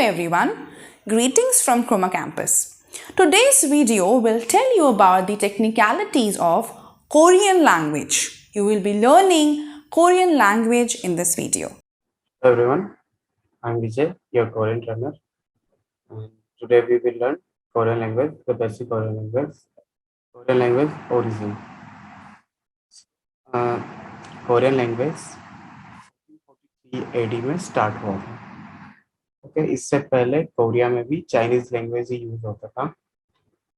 everyone, greetings from Chroma Campus. Today's video will tell you about the technicalities of Korean language. You will be learning Korean language in this video. Hello everyone, I'm Vijay, your Korean learner. And today we will learn Korean language, the basic Korean language origin. Korean language 1443 AD में start हुआ था. Okay, इससे पहले Korea में भी Chinese language ही use होता था.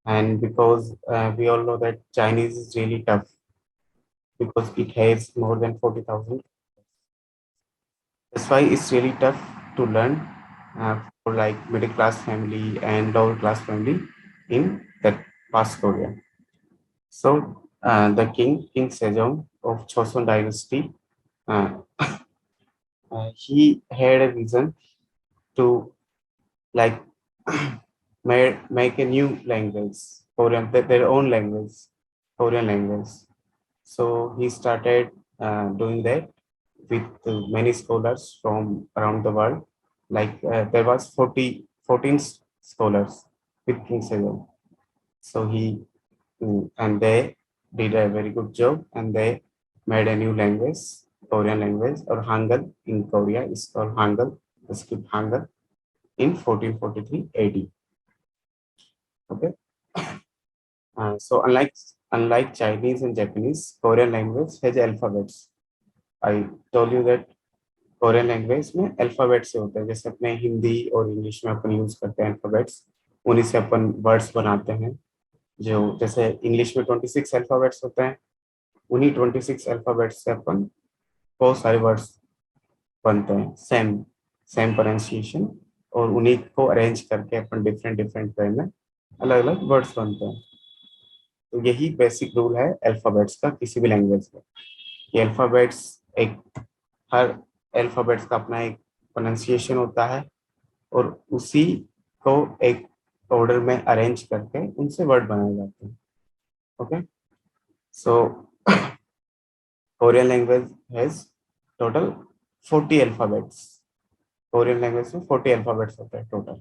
And because we all know that Chinese is really tough because it has more than 40,000. That's why it's really tough to learn for like middle class family and lower class family in that past Korea. So the King Sejong of Joseon dynasty, he had a vision to like make a new language, Korean, their own language, Korean language. So he started doing that with many scholars from around the world. Like there was 14 scholars with King Sejong. So and they did a very good job, and they made a new language, Korean language, or Hangul in Korea is called Hangul, the script Hangul, in 1443 AD. Okay. So unlike Chinese and Japanese, Korean language has alphabets. I told you that Korean language में alphabet से होता है. जैसे अपने हिंदी और English में अपन use करते हैं अल्फाबेट्स, उन्हीं से अपन वर्ड्स बनाते हैं. जो जैसे इंग्लिश में 26 अल्फाबेट्स होते हैं, उन्हीं 26 अल्फाबेट्स से अपन बहुत सारे वर्ड्स बनते हैं, सेम सेम प्रोनाउंसिएशन, और उन्हीं को अरेंज करके अपन डिफरेंट डिफरेंट वे में अलग अलग वर्ड्स बनते हैं. तो यही बेसिक रूल है अल्फाबेट्स का किसी भी लैंग्वेज का. ये अल्फाबेट्स हर अल्फाबेट्स का अपना एक प्रोनाउंसिएशन होता है, और उसी को एक ऑर्डर में अरेंज करके उनसे वर्ड बनाए जाते हैं. Okay, so Korean language has total 40 alphabets. Korean language में 40 अल्फाबेट्स होते हैं total.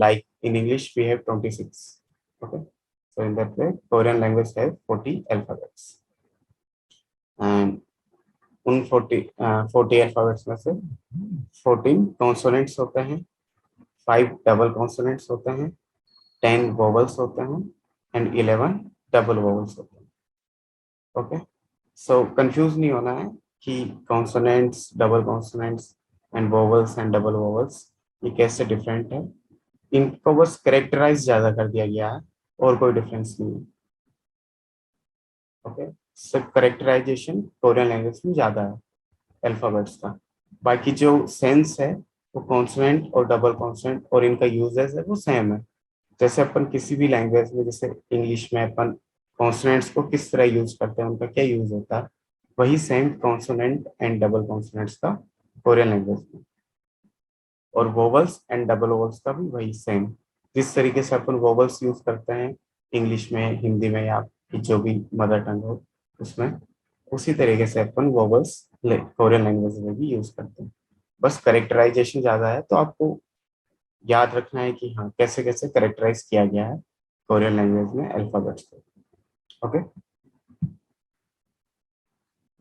Like in English we have 26. Okay, so in that way Korean language has 40 alphabets, and उन 40 अल्फाबेट्स में से 14 कॉन्सोनेंट्स होते हैं, 5 डबल कॉन्सोनेंट्स होते हैं, 10 वोवल्स होते हैं, एंड 11 डबल वोवल्स होते हैं. ओके, सो कंफ्यूज नहीं होना है कि consonants, double consonants and vowels and double vowels ये कैसे डिफरेंट है. इनको बस कैरेक्टराइज ज्यादा कर दिया गया है, और कोई डिफरेंस नहीं है. ओके, सिर्फ कैरेक्टराइजेशन कोरियन लैंग्वेज में ज्यादा है अल्फाबेट्स का. बाकी जो सेंस है वो कॉन्सोनेंट और डबल कॉन्सोनेंट और इनका यूजेस है वो सेम है. जैसे अपन किसी भी लैंग्वेज में, जैसे इंग्लिश में अपन कॉन्सोनेंट्स को किस तरह यूज करते हैं, उनका क्या यूज होता है, वही same consonant and double consonants का कोरियन लैंग्वेज में. और वोवल्स एंड डबल वोवल्स का भी वही सेम. जिस तरीके से अपन वोवल्स यूज करते हैं इंग्लिश में, हिंदी में, या जो भी मदर टंग हो उसमें, उसी तरीके से अपन वोवल्स कोरियन लैंग्वेज में भी यूज करते हैं. बस करेक्टराइजेशन ज्यादा है, तो आपको याद रखना है कि हाँ कैसे कैसे करेक्टराइज किया गया है कोरियन लैंग्वेज में अल्फाबेट्स को. Okay,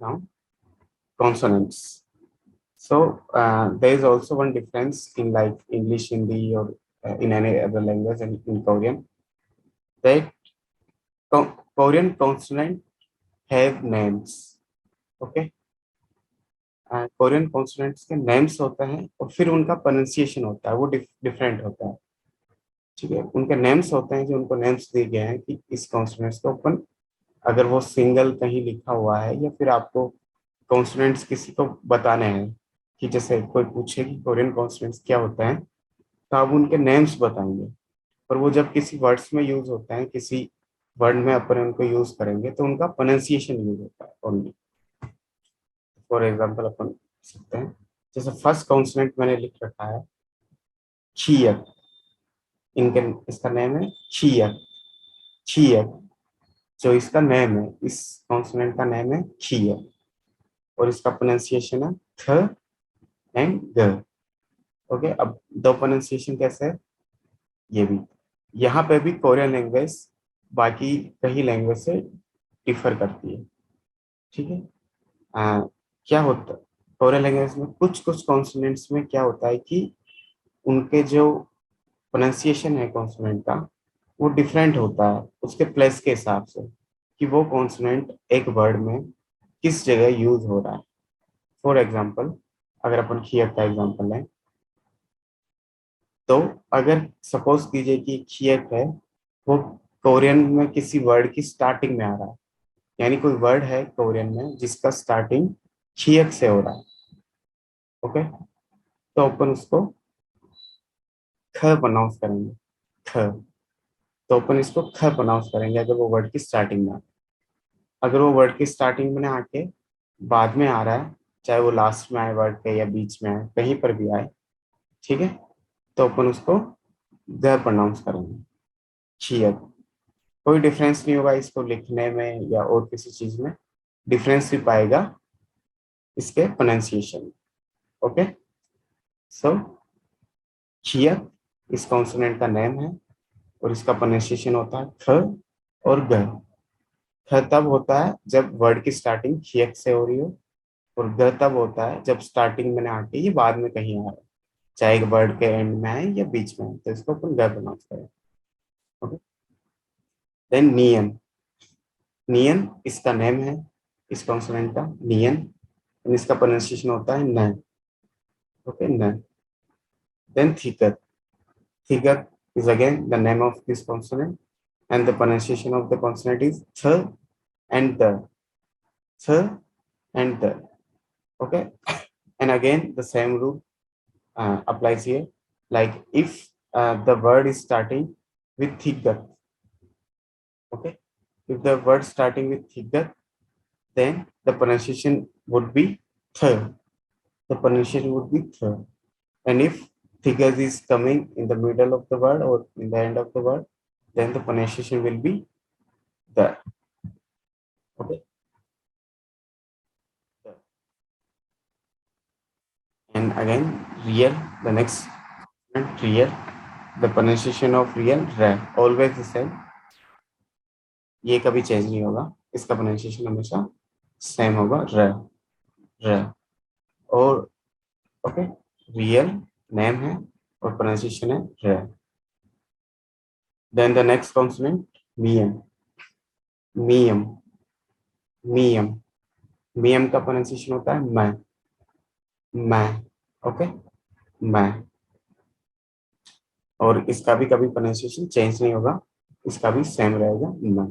now consonants. So there is also one difference in like English, Hindi, or in any other language, and in Korean, that Korean consonant have names. Okay, Korean consonants के names होते हैं, और फिर उनका pronunciation होता है, वो different होता है. ठीक है, उनके नेम्स होते हैं, जो उनको नेम्स दिए गए हैं कि इस कॉन्सोनेंट्स को अपन, अगर वो सिंगल कहीं लिखा हुआ है, या फिर आपको कॉन्सोनेंट्स किसी को बताने हैं, कि जैसे कोई पूछे कि कोरियन कॉन्सोनेंट्स क्या होता है, तो आप उनके नेम्स बताएंगे. पर वो जब किसी वर्ड्स में यूज होता है, किसी वर्ड में अपन उनको यूज करेंगे, तो उनका प्रोनाउंसिएशन यूज होता है ओनली. फॉर एग्जांपल अपन सकते हैं, जैसे फर्स्ट कॉन्सोनेंट मैंने लिख रखा है छियक. इनके इसका नेम है छियक. छियक जो इसका नेम है, इस कॉन्सोनेंट का नेम है छियक, और इसका प्रोनाउंसिएशन है थ एंड ग. ओके, अब दो प्रोनाउंसिएशन कैसे है ये भी, यहाँ पे भी कोरियन लैंग्वेज बाकी कई लैंग्वेज से डिफर करती है, ठीक है। क्या होता है कोरियन लैंग्वेज में, कुछ कुछ कॉन्सोनेंट्स में क्या होता है कि उनके जो प्रोनाउंसिएशन है कॉन्सोनेंट का वो डिफरेंट होता है उसके प्लेस के हिसाब से, कि वो कॉन्सोनेंट एक वर्ड में किस जगह यूज हो रहा है। फॉर एग्जाम्पल, अगर अपन खियक का एग्जाम्पल लें, तो अगर सपोज कीजिए कि खियक है, वो कोरियन में किसी वर्ड की स्टार्टिंग में आ रहा है, यानी कोई वर्ड है कोरियन में जिसका स्टार्टिंग खियक से हो रहा है, ओके, तो अपन उसको ख प्रोनाउंस करेंगे, ख, तो अपन इसको ख प्रोनाउंस करेंगे अगर वो वर्ड की स्टार्टिंग में आए। अगर वो वर्ड की स्टार्टिंग में आके बाद में आ रहा है, चाहे वो लास्ट में आए वर्ड के या बीच में आए, कहीं पर भी आए, ठीक है, तो अपन उसको ग प्रोनाउंस करेंगे, खियक। कोई डिफरेंस नहीं होगा इसको लिखने में या और किसी चीज में, डिफरेंस भी पाएगा इसके प्रोनाउंसिएशन, ओके। सो खियक इस कॉन्सोनेंट का नेम है और इसका प्रोनाउंसिएशन होता है ख और ग। ख तब होता है जब वर्ड की स्टार्टिंग खियक से हो रही हो, और ग तब होता है जब स्टार्टिंग में ना आके ये बाद में कहीं आ रहा है, चाहे एक वर्ड के एंड में आए या बीच में आए, तो इसको अपन ग प्रोनाउंस करें, ओके। देन नियन, नियन इसका नेम है इस कॉन्सोनेंट का, नियन, और इसका प्रोनाउंसिएशन होता है न, ओके, न। देन थिकत, थिकत is again the name of this consonant and the pronunciation of the consonant is th and the, th and the, okay. And again the same rule applies here, like if the word is starting with thigat, okay, if the word starting with thigat, then the pronunciation would be th, the pronunciation would be th. And if thigat is coming in the middle of the word or in the end of the word, then the pronunciation will be the, okay. And again real, the next real, the pronunciation of real, re, always the same, ये कभी change नहीं होगा, इसका pronunciation हमेशा same होगा, र, र। और okay, real name है और प्रोनाउंसिएशन है र। देन द नेक्स्ट कॉन्सोनेंट मियम, मियम, मियम, मियम का प्रोनाउंसिएशन होता है मैं, ओके, मैं। और इसका भी कभी प्रोनाउंसिएशन चेंज नहीं होगा, इसका भी सेम रहेगा, मैं,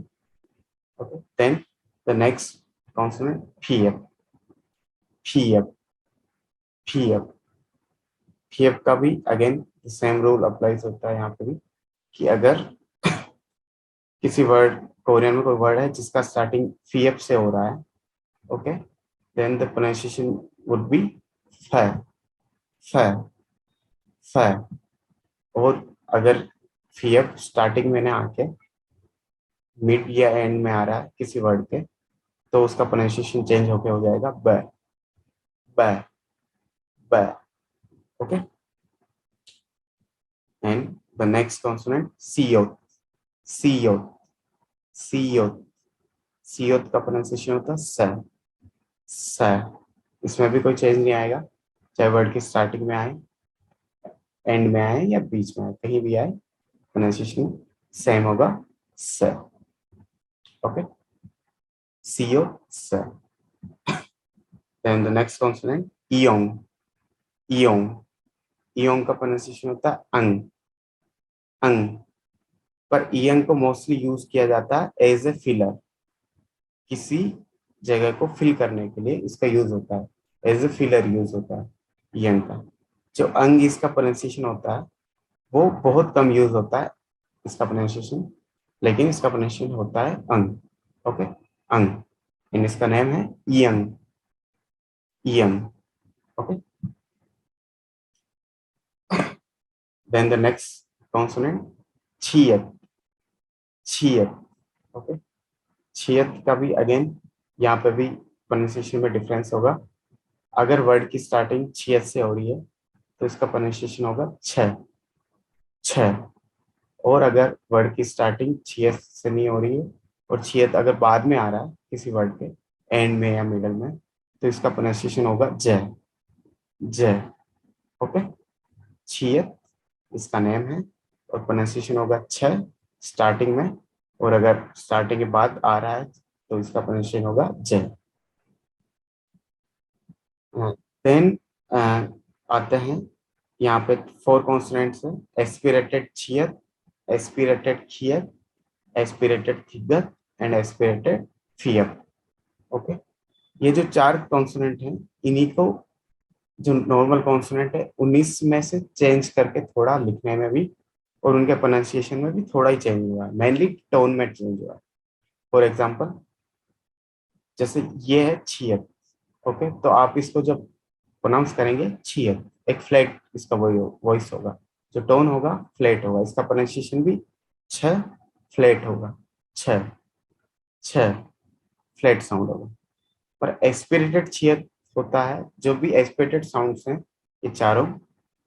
okay. Then the next consonant फियप, फियप, फियप, फियप का भी अगेन सेम रूल अप्लाइज होता है यहाँ पे भी, कि अगर किसी वर्ड, कोरियन में कोई वर्ड है जिसका स्टार्टिंग फियप से हो रहा है, okay, then the pronunciation would be फ, फ, फ। और अगर फियप स्टार्टिंग में ना आके मिड या एंड में आ रहा है किसी वर्ड के, तो उसका प्रोनाउंसिएशन चेंज होके हो जाएगा ब, ब, ब, okay. And the next consonant CO, CO, CO, CO का प्रोनाउंसिएशन होता है स, स। इसमें भी कोई चेंज नहीं आएगा, चाहे वर्ड की स्टार्टिंग में आए, एंड में आए या बीच में आए, कहीं भी आए, प्रोनाउंसिएशन सेम होगा, स, ओके, सीओ, स। देन द नेक्स्ट कॉन्सोनेंट इयोंग, इयोंग, इयोंग का प्रोनाउंसिएशन होता है अंग, अंग। पर इयंग को मोस्टली यूज किया जाता है एज ए फिलर, किसी जगह को फिल करने के लिए इसका यूज होता है, एज ए फिलर यूज होता है यंग का। जो अंग इसका प्रोनाउंसिएशन होता है वो बहुत कम यूज होता है इसका प्रोनाउंसिएशन, लेकिन इसका प्रोनाउंसिएशन होता है अंग, ओके, अंग। एंड इसका नेम है यंग, यंग, okay. Then the next consonant छियत, छियत, ओके। छियत का भी अगेन यहाँ पे भी प्रोनाउंसिएशन में डिफरेंस होगा। अगर वर्ड की स्टार्टिंग छियत से हो रही है, तो इसका प्रोनाउंसिएशन होगा छ, छ। और अगर वर्ड की स्टार्टिंग छियत से नहीं हो रही है और छियत अगर बाद में आ रहा है किसी वर्ड के एंड में या मिडल में, तो इसका प्रोनाउंसिएशन होगा ज, ज। ओके, छियत इसका नेम है और प्रोनाउंसिएशन होगा छ स्टार्टिंग में, और अगर स्टार्टिंग के बाद आ रहा है तो इसका प्रोनाउंसिएशन होगा ज। देन आते हैं यहाँ पे 4 कॉन्सोनेंट्स है, एस्पिरेटेड छियत, एस्पिरेटेड खियत, एस्पिरेटेड थिगत एंड एस्पिरेटेड फियत। ओके, ये जो 4 कॉन्सोनेंट हैं इन्हीं को जो नॉर्मल कॉन्सोनेंट है 19 में से चेंज करके थोड़ा लिखने में भी और उनके प्रोनाउंसिएशन में भी थोड़ा ही चेंज हुआ है, मेनली टोन में चेंज हुआ है। फॉर एग्जांपल जैसे ये है छियत। ओके, तो आप इसको जब प्रोनाउंस करेंगे छियत, एक फ्लैट इसका वॉइस होगा, जो टोन होगा फ्लैट होगा, इसका प्रोनाउंसिएशन भी छ फ्लैट होगा, छ, छ फ्लैट साउंड होगा। पर एस्पिरेटेड छियत होता है, जो भी एस्पिरेटेड साउंड्स हैं ये चारों,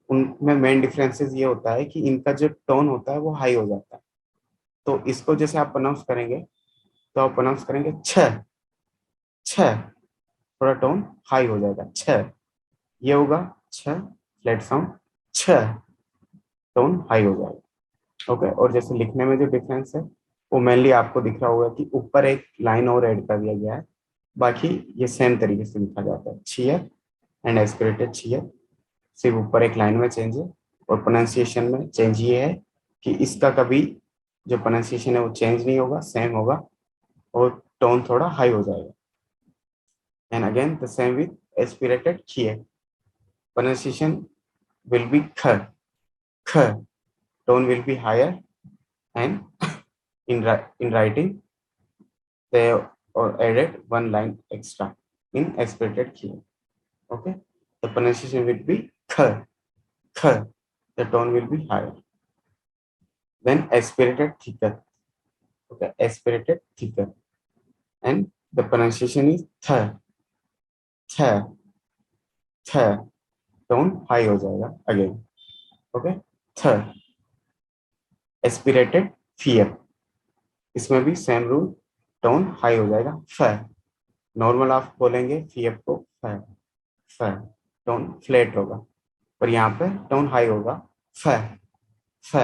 उनमें मेन डिफरेंसेस ये होता है कि इनका जो टोन होता है वो हाई हो जाता है। तो इसको जैसे आप प्रोनाउंस करेंगे तो आप प्रोनाउंस करेंगे छ, छ, थोड़ा टोन हाई हो जाएगा, छ, ये होगा छ फ्लैट साउंड, छ टोन हाई हो जाएगा। ओके, और जैसे लिखने में जो डिफरेंस है वो मेनली आपको दिख रहा होगा कि ऊपर एक लाइन और ऐड कर दिया गया है, बाकी ये सेम तरीके से लिखा जाता है, छियत एंड एस्पिरेटेड छियत, सिर्फ ऊपर एक लाइन में चेंज है। और प्रोनाउंसिएशन में चेंज ये है कि इसका कभी जो प्रोनाउंसिएशन है वो चेंज नहीं होगा, सेम होगा और टोन थोड़ा हाई हो जाएगा। And again the same with aspirated खिए, pronunciation will be ख, ख, tone will be higher, and in writing they or added one line extra in aspirated key. Okay, the pronunciation will be ख, ख, the tone will be higher. Then aspirated thicker. Okay, aspirated thicker, and the pronunciation is th, th, th, tone high हो जाएगा again. Okay, th, aspirated fear, इसमें भी same rule, tone high हो जाएगा, फ, normal आप बोलेंगे फीएफ को फ, फ, टोन फ्लैट होगा, पर यहाँ पे टोन हाई होगा, फ, फ।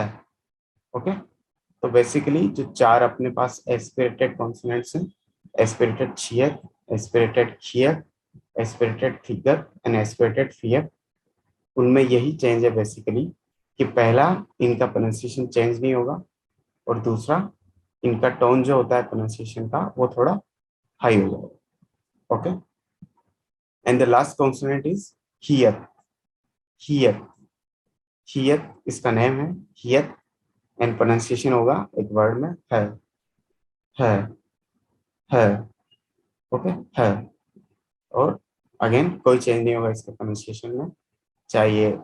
ओके, तो बेसिकली जो 4 अपने पास एस्पिरेटेड कॉन्सोनेंट्स हैं, एस्पिरेटेड छियत, एस्पिरेटेड खियत, एस्पिरेटेड थिकर एंड एस्पिरेटेड फियत, उनमें यही चेंज है बेसिकली कि पहला इनका प्रोनाउंसिएशन चेंज नहीं होगा और दूसरा इनका टोन जो होता है प्रोनाउंसिएशन का वो थोड़ा हाई हो जाएगा। Okay, and the last consonant is हियत, हियत, हियत इसका नेम है, हियत, एंड प्रोनाउंसिएशन होगा एक वर्ड में है, है, है। ओके, है, और अगेन कोई चेंज नहीं होगा इसके प्रोनाउंसिएशन में, चाहे ये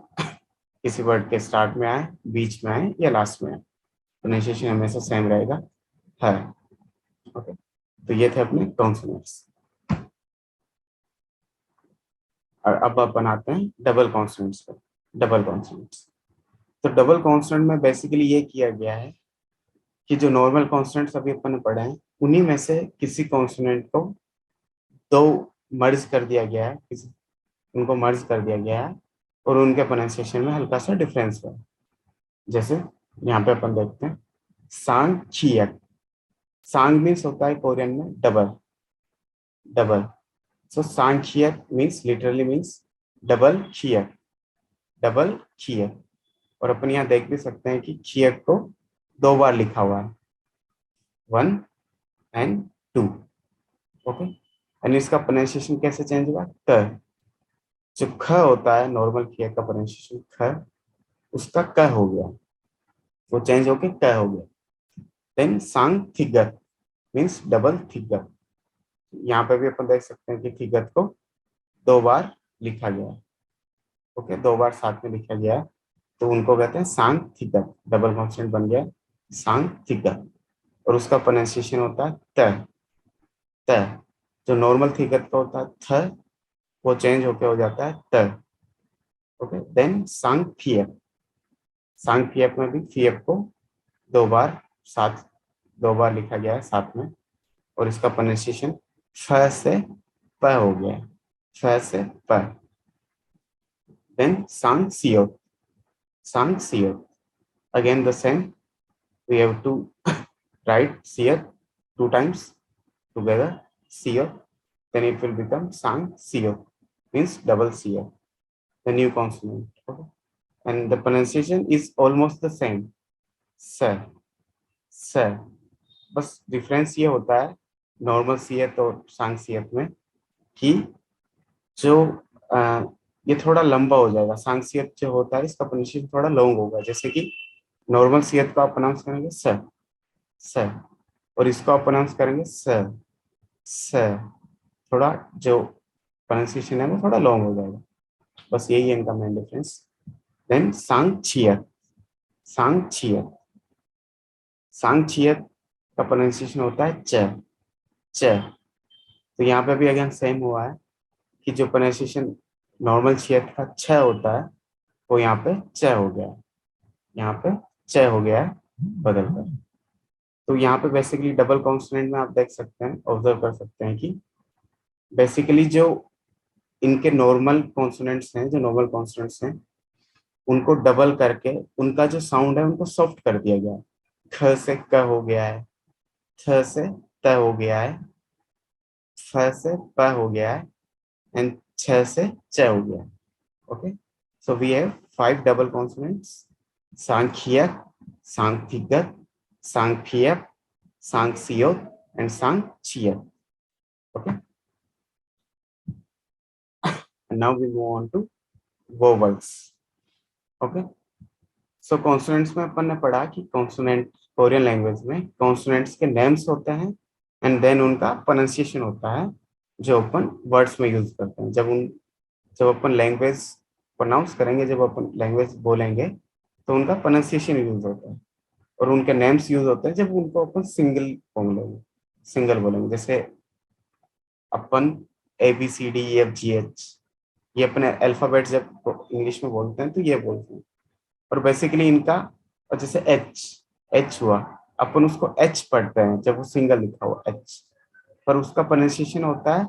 किसी वर्ड के स्टार्ट में आए, बीच में आए या लास्ट में आए, प्रोनाउंसिएशन हमेशा सेम रहेगा, है। ओके, तो ये थे अपने कॉन्सोनेंट्स। और अब अपन आते हैं डबल कॉन्सोनेंट्स पर। डबल कॉन्सोनेंट्स, तो डबल कॉन्सोनेंट में बेसिकली ये किया गया है कि जो नॉर्मल कॉन्सोनेंट्स अभी अपन ने पढ़े हैं उन्हीं में से किसी कॉन्सोनेंट को दो मर्ज कर दिया गया है, किसी उनको मर्ज कर दिया गया है और उनके प्रोनाउंसिएशन में हल्का सा डिफरेंस है। जैसे यहाँ पे अपन देखते हैं सांग छियक, सांग मीन्स होता है कोरियन में डबल, डबल, सो सांग छियक मीन्स लिटरली मीन्स डबल छियक, डबल छियक। और अपन यहाँ देख भी सकते हैं कि छियक को 2 बार लिखा हुआ है, 1 एंड 2। ओके, एंड इसका प्रोनाउंसिएशन कैसे चेंज हुआ, क, जो ख होता है नॉर्मल छियक का प्रोनाउंसिएशन ख, उसका क हो गया, वो चेंज होके क हो गया। देन सांग थिगत मीन्स डबल थिगत, यहाँ पे भी अपन देख सकते हैं कि थिगत को 2 बार लिखा गया है। ओके, 2 बार साथ में लिखा गया है, तो उनको कहते हैं सांग थिगत, डबल कॉन्सोनेंट बन गया सांग थिगत। और उसका प्रोनाउंसिएशन होता है त, त, जो नॉर्मल थिगत का होता है थ, वो चेंज होके हो जाता है त, ओके, देन सांगफियप, सांगफियप में भी फियप को दो बार साथ, दो बार लिखा गया है साथ में, और इसका प्रोनाउंसिएशन फ से प हो गया है, फ से प। देन सांगसियोत, सांगसियोत, again the same, we have to write siot two times together, siot, then it will become सांगसियोत, means double siot, the new consonant. Okay? And the pronunciation is almost the same, स, स, बस difference ये होता है normal सियत और सांगसियत में कि जो ये थोड़ा लंबा हो जाएगा, सांगसियत जो होता है इसका प्रोनाउंसिएशन थोड़ा लॉन्ग होगा, जैसे कि नॉर्मल सियत को आप प्रोनाउंस करेंगे स, स, और इसको आप प्रोनाउंस करेंगे स, स, थोड़ा जो प्रोनाउंसिएशन है वो थोड़ा लॉन्ग हो जाएगा, बस यही है इनका मेन डिफरेंस। देन सांगछियत, सांगछियत, सांगछियत का प्रोनाउंसिएशन होता है च, च, तो यहाँ पे भी अगेन सेम हुआ है कि जो प्रोनाउंसिएशन नॉर्मल छियत का छ होता है वो यहाँ पे च हो गया है, यहाँ पे च हो गया है बदल कर। तो यहाँ पे बेसिकली डबल कॉन्सोनेंट में आप देख सकते हैं, ऑब्जर्व कर सकते हैं कि बेसिकली जो इनके नॉर्मल कॉन्सोनेंट्स हैं, जो नॉर्मल कॉन्सोनेंट्स हैं उनको डबल करके उनका जो साउंड है उनको सॉफ्ट कर दिया गया है। ख से क हो गया है, थ से त हो गया है, फ से प हो गया है, एंड छ से च हो गया है। Okay, so we have 5 double consonants: Sankhyak, Sankhtigat, Sankhpiyap, Sankhsiyot, and Sankhchiyat. Okay, and now we move on to vowels. Okay, so consonants में अपन ने पढ़ा कि consonant कोरियन लैंग्वेज में consonants के names होते हैं and then उनका pronunciation होता है जो अपन words में यूज करते हैं। जब अपन लैंग्वेज प्रोनाउंस करेंगे, जब अपन लैंग्वेज बोलेंगे तो उनका प्रोनाउंसिएशन यूज होता है और उनके नेम्स यूज होते हैं जब उनको अपन सिंगल बोलेंगे, सिंगल बोलेंगे। जैसे अपन ABCDEFGH, ये अपने अल्फाबेट जब इंग्लिश में बोलते हैं तो ये बोलते हैं, और बेसिकली इनका, और जैसे एच, एच हुआ, अपन उसको एच पढ़ते हैं जब वो सिंगल लिखा हुआ एच, पर उसका प्रोनाउंसिएशन होता है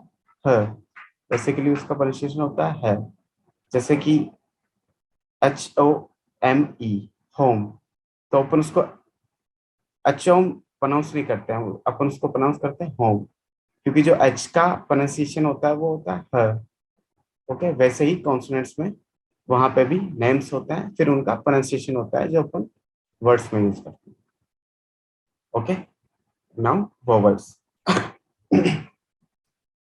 ह, बेसिकली उसका प्रोनाउंसिएशन होता है। जैसे कि HOME, होम, तो अपन उसको अचोम प्रोनाउंस नहीं करते हैं, अपन उसको प्रोनाउंस करते हैं होम, क्योंकि जो एच का प्रोनाउंसिएशन होता है वो होता है ह। ओके, वैसे ही कॉन्सोनेंट्स में वहां पे भी नेम्स होते हैं, फिर उनका प्रोनाउंसिएशन होता है जो अपन वर्ड्स में यूज करते हैं। Okay, now vowels.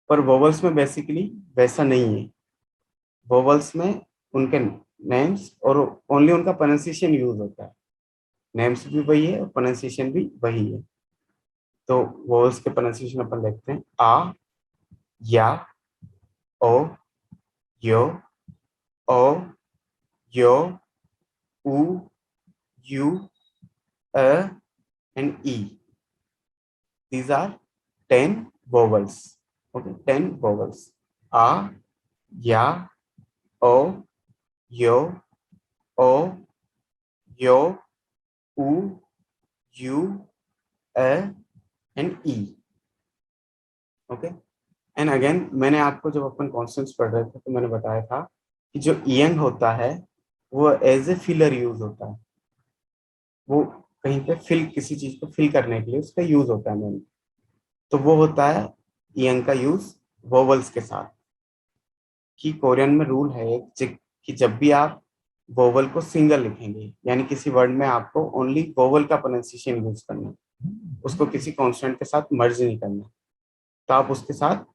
पर वोवल्स में बेसिकली वैसा नहीं है, वोवल्स में उनके नेम्स और ओनली उनका प्रोनाउंसिएशन यूज होता है, नेम्स भी वही है और प्रोनाउंसिएशन भी वही है। तो वोवल्स के प्रोनाउंसिएशन अपन देखते हैं: आ, या, ओ, यो, ओ, यो, उ, you, a, and e. These are 10 vowels. Okay, 10 vowels: a, ya, o, yo, o, yo, u, you, a, and e. Okay, and again मैंने आपको जब अपन कॉन्स्टेंट्स पढ़ रहे थे तो मैंने बताया था कि जो ईएंग होता है वो एज ए फिलर यूज होता है, वो कहीं पे फिल, किसी चीज को फिल करने के लिए उसका यूज होता है मैंने, तो वो होता है ईएंग का यूज वोवल्स के साथ। कि कोरियन में रूल है एक कि जब भी आप वोवल को सिंगल लिखेंगे, यानी किसी वर्ड में आपको ओनली वोवल का प्रोनाउंसिएशन यूज करना है, उसको किसी कॉन्स्टेंट के साथ मर्ज नहीं करना, तो आप उसके साथ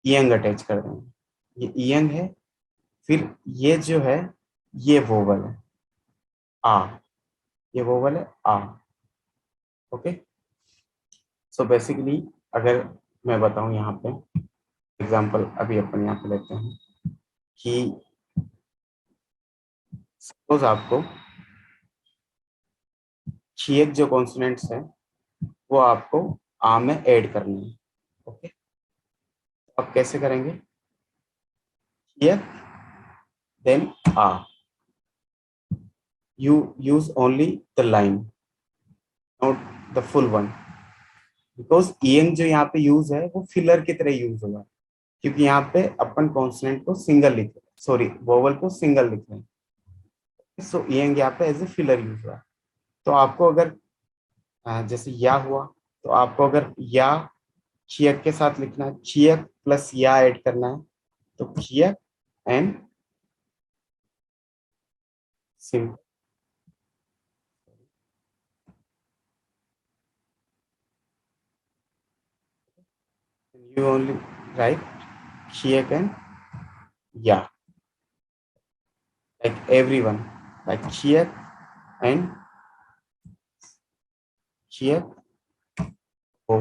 ईएंग अटैच कर देंगे। ये ईएंग है, फिर ये जो है ये वोवल है आ, ये वोवल है आ। ओके, सो बेसिकली अगर मैं बताऊं यहाँ पे एग्जांपल, अभी अपन यहाँ पे लेते हैं कि सपोज आपको छियक जो कॉन्सोनेंट्स है वो आपको आ में ऐड करनी है। ओके, आप कैसे करेंगे? छियक then a. You use only the line, not the full one, because ing जो यहाँ पे यूज है वो फिलर की तरह यूज होगा, क्योंकि यहाँ पे अपन कॉन्सोनेंट को सिंगल लिख रहे हैं, सॉरी वोवल को सिंगल लिख रहे हैं, सो ing यहाँ पे एज ए फिलर यूज हुआ। तो आपको अगर जैसे या हुआ, तो आपको अगर या चियक के साथ लिखना है, चियक प्लस या ऐड करना है, तो चियक एंड सिम। You only write chiak and ya, like everyone, like chiak and chiak o.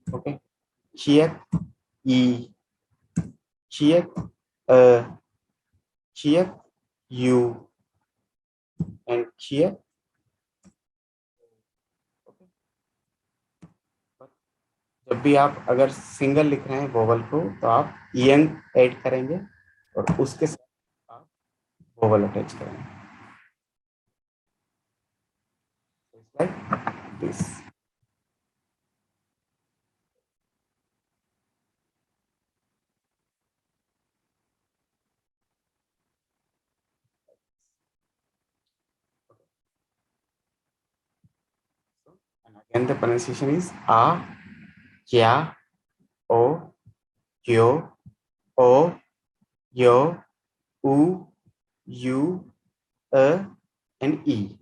Okay, chiak e, chiak chiak u and chiak. जब भी आप अगर सिंगल लिख रहे हैं वोवल को, तो आप ईएन ऐड करेंगे और उसके साथ आप वोवल अटैच करेंगे, like this. And again the pronunciation is a, kya, o, kyo, o, yo, u, u, and e.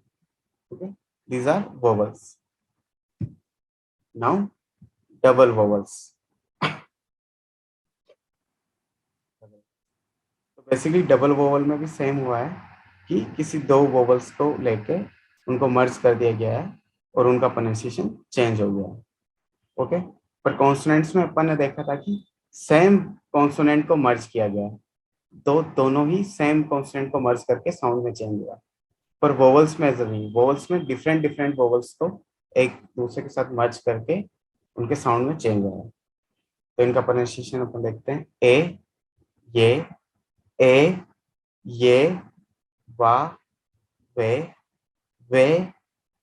Okay, these are vowels. Now double vowels. तो बेसिकली डबल वोवल में भी सेम हुआ है कि किसी दो वोवल्स को लेके उनको मर्ज कर दिया गया है और उनका प्रोनाउंसिएशन चेंज हो गया है। ओके, पर कॉन्सोनेंट्स में अपन ने देखा था कि सेम कॉन्सोनेंट को मर्ज किया गया है, तो दोनों ही सेम कॉन्सोनेंट को मर्ज करके साउंड में चेंज हुआ। पर वोवल्स में ऐसा नहीं, वोवल्स में डिफरेंट डिफरेंट वोवल्स को एक दूसरे के साथ मर्ज करके उनके साउंड में चेंज हुआ है। तो इनका प्रोनाउंसिएशन अपन देखते हैं, ए, ए, ये, वा, वे, वे,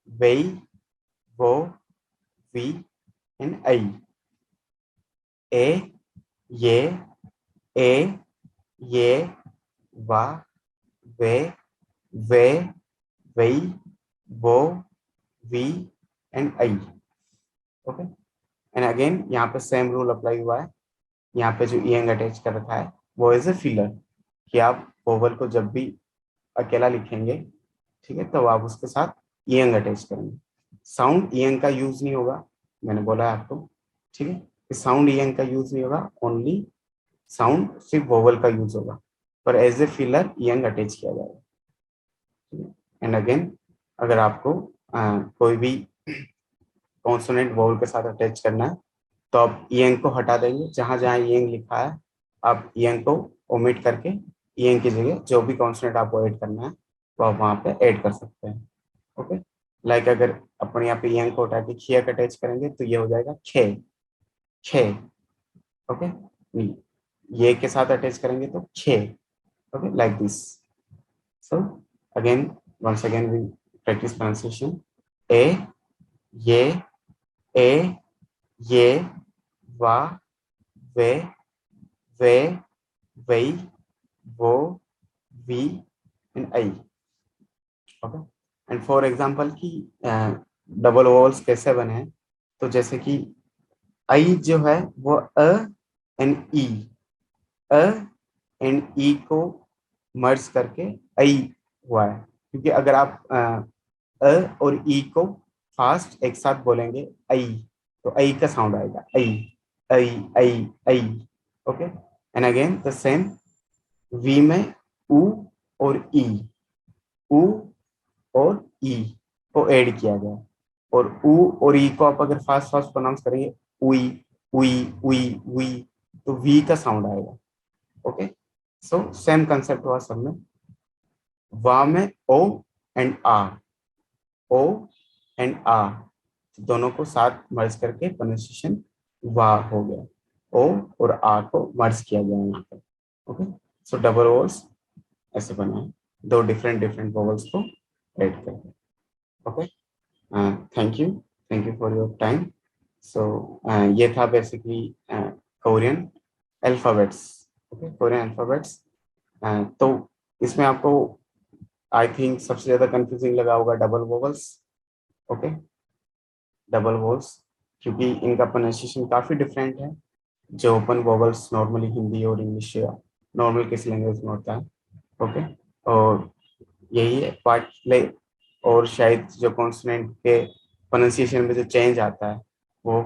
वई, वो, वी एंड आई। ए, ये, ए, ये, वा, वे, वे, वई, वो, वी एंड आई। ओके, एंड अगेन यहाँ पे सेम रूल अप्लाई हुआ है। यहाँ पे जो ईएंग अटैच कर रखा है वो एज ए फिलर, कि आप वोवल को जब भी अकेला लिखेंगे, ठीक है, तो आप उसके साथ ईएंग अटैच करेंगे। साउंड ईएंग का यूज नहीं होगा, मैंने बोला है आपको, ठीक है, कि साउंड ईएंग का यूज नहीं होगा, ओनली साउंड सिर्फ वोवल का यूज होगा, पर एज ए फिलर ईएंग अटैच किया जाएगा। एंड अगेन अगर आपको कोई भी कॉन्सोनेंट वोवल के साथ अटैच करना है, तो आप ईएंग को हटा देंगे, जहां जहां ईएंग लिखा है आप ईएंग को ओमिट करके ईएंग की जगह जो भी कॉन्सोनेंट आपको ऐड करना है वो आप वहां पे ऐड कर सकते हैं। ओके, लाइक अगर अपन यहाँ पे ईएंग को हटा के खिया अटैच करेंगे तो ये हो जाएगा खे, खे। ओके, ये के साथ अटैच करेंगे तो खे। Okay, like this. So again once again we practice pronunciation, ए, ये, ए, ये, वा, वे, वे, वई, वो, वी एंड आई। ओके, एंड फॉर एग्जांपल की डबल वोवल्स कैसे बने हैं, तो जैसे कि आई जो है वो अ एंड ई, अ एंड ई को मर्ज करके आई हुआ है, क्योंकि अगर आप अ और ई को फास्ट एक साथ बोलेंगे आई, तो आई का साउंड आएगा, आई, आई, आई, आई। Okay, and again the same वी में उ और ई, उ और ई को ऐड किया गया, और उ और ई को आप अगर फास्ट फास्ट प्रोनाउंस करेंगे, उई, उई, उई, उई, तो वी का साउंड आएगा। ओके, सो सेम कंसेप्ट हुआ सब में। वा में ओ एंड आ, ओ एंड आ दोनों को साथ मर्ज करके प्रोनाउंसिएशन वा हो गया, ओ और आ को मर्ज किया गया यहाँ पे। ओके, सो डबल ओल्स ऐसे बना है, दो डिफरेंट वोवल्स को ऐड करके. Okay, thank you for your time. So ये था basically Korean alphabets. Okay, Korean alphabets. तो इसमें आपको आई थिंक सबसे ज्यादा कंफ्यूजिंग लगा होगा double vowels. Okay, double vowels, क्योंकि इनका प्रोनाउंसिएशन काफी डिफरेंट है. जो ओपन वोवल्स नॉर्मली हिंदी और इंग्लिश या नॉर्मल किसी लैंग्वेज में होता है. ओके, और यही है पार्ट प्ले. और शायद जो कॉन्सोनेंट के प्रोनाउंसिएशन में जो चेंज आता है वो,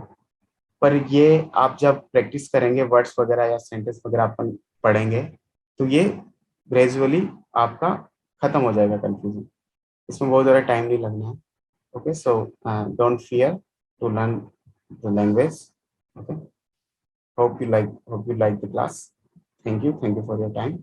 पर ये आप जब प्रैक्टिस करेंगे वर्ड्स वगैरह या सेंटेंस वगैरह अपन पढ़ेंगे तो ये ग्रेजुअली आपका खत्म हो जाएगा कंफ्यूजन. इसमें बहुत ज़्यादा टाइम नहीं लगना है. Okay, so don't fear to learn the language. Okay, hope you like the class. Thank you for your time.